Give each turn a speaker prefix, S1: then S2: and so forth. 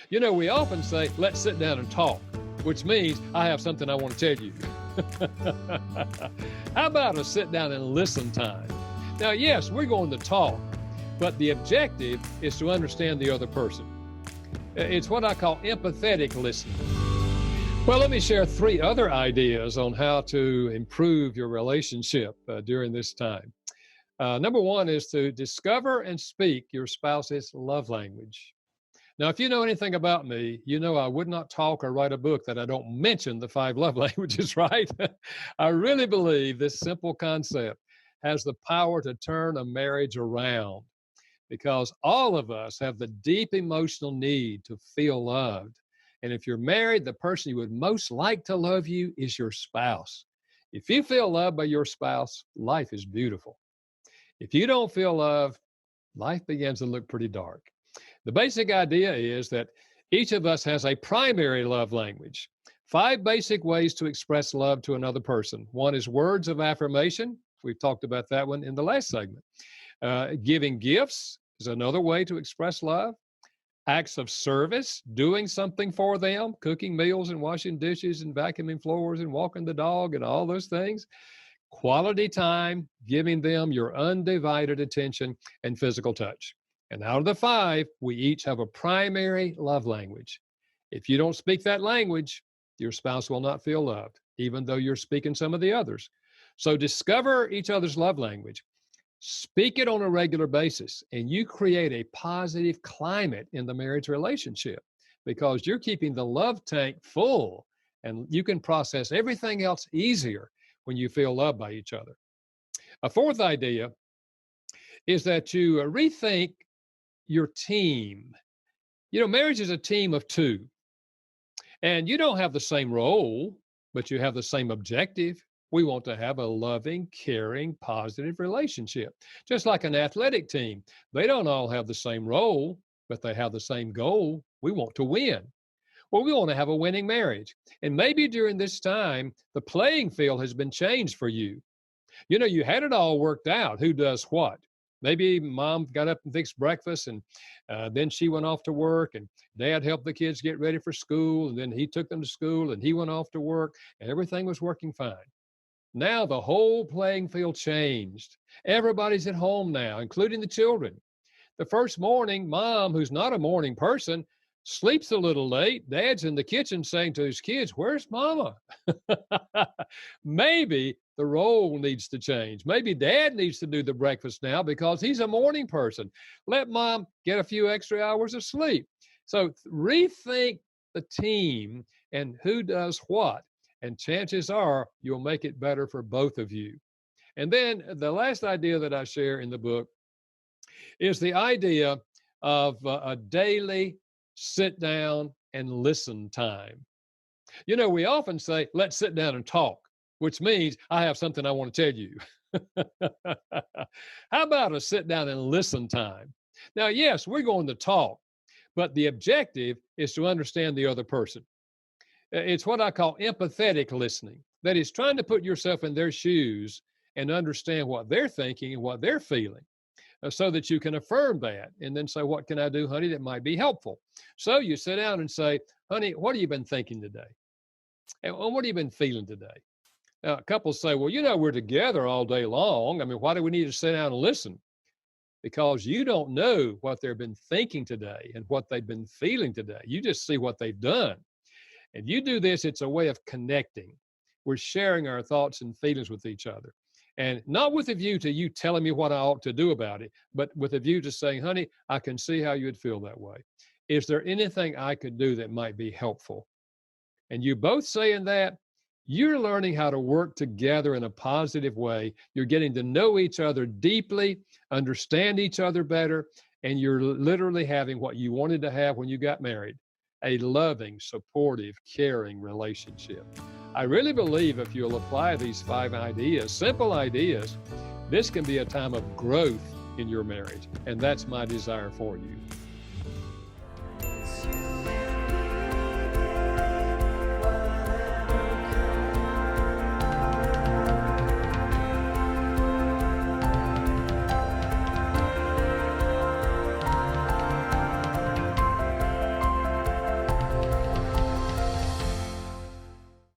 S1: We often say, let's sit down and talk, which means I have something I want to tell you. How about a sit down and listen time? Now, yes, we're going to talk, but the objective is to understand the other person. It's what I call empathetic listening. Well, let me share 3 other ideas on how to improve your relationship during this time. Number 1 is to discover and speak your spouse's love language. Now, if you know anything about me, you know I would not talk or write a book that I don't mention the 5 love languages, right? I really believe this simple concept has the power to turn a marriage around because all of us have the deep emotional need to feel loved. And if you're married, the person you would most like to love you is your spouse. If you feel loved by your spouse, life is beautiful. If you don't feel loved, life begins to look pretty dark. The basic idea is that each of us has a primary love language. 5 basic ways to express love to another person. 1 is words of affirmation. We've talked about that one in the last segment. Giving gifts is another way to express love. Acts of service, doing something for them, cooking meals and washing dishes and vacuuming floors and walking the dog and all those things. Quality time, giving them your undivided attention and physical touch. And out of the 5, we each have a primary love language. If you don't speak that language, your spouse will not feel loved, even though you're speaking some of the others. So discover each other's love language. Speak it on a regular basis, and you create a positive climate in the marriage relationship because you're keeping the love tank full, and you can process everything else easier when you feel loved by each other. A 4th idea is that you rethink your team. Marriage is a team of 2, and you don't have the same role, but you have the same objective. We want to have a loving, caring, positive relationship. Just like an athletic team, they don't all have the same role, but they have the same goal. We want to win. Well, we want to have a winning marriage. And maybe during this time, the playing field has been changed for you. You had it all worked out, who does what. Maybe mom got up and fixed breakfast, and then she went off to work, and dad helped the kids get ready for school, and then he took them to school, and he went off to work, and everything was working fine. Now the whole playing field changed. Everybody's at home now, including the children. The first morning, mom, who's not a morning person, sleeps a little late. Dad's in the kitchen saying to his kids, "Where's mama?" Maybe the role needs to change. Maybe dad needs to do the breakfast now because he's a morning person. Let mom get a few extra hours of sleep. So rethink the team and who does what. And chances are you'll make it better for both of you. And then the last idea that I share in the book is the idea of a daily sit down and listen time. We often say, let's sit down and talk, which means I have something I want to tell you. How about a sit down and listen time? Now, yes, we're going to talk, but the objective is to understand the other person. It's what I call empathetic listening. That is trying to put yourself in their shoes and understand what they're thinking and what they're feeling so that you can affirm that and then say, what can I do, honey, that might be helpful? So you sit down and say, honey, what have you been thinking today? And what have you been feeling today? Now, couples say, well, we're together all day long. I mean, why do we need to sit down and listen? Because you don't know what they've been thinking today and what they've been feeling today. You just see what they've done. And you do this, it's a way of connecting. We're sharing our thoughts and feelings with each other. And not with a view to you telling me what I ought to do about it, but with a view to saying, honey, I can see how you would feel that way. Is there anything I could do that might be helpful? And you both saying that, you're learning how to work together in a positive way. You're getting to know each other deeply, understand each other better, and you're literally having what you wanted to have when you got married. A loving, supportive, caring relationship. I really believe if you'll apply these 5 ideas, simple ideas, this can be a time of growth in your marriage. And that's my desire for you.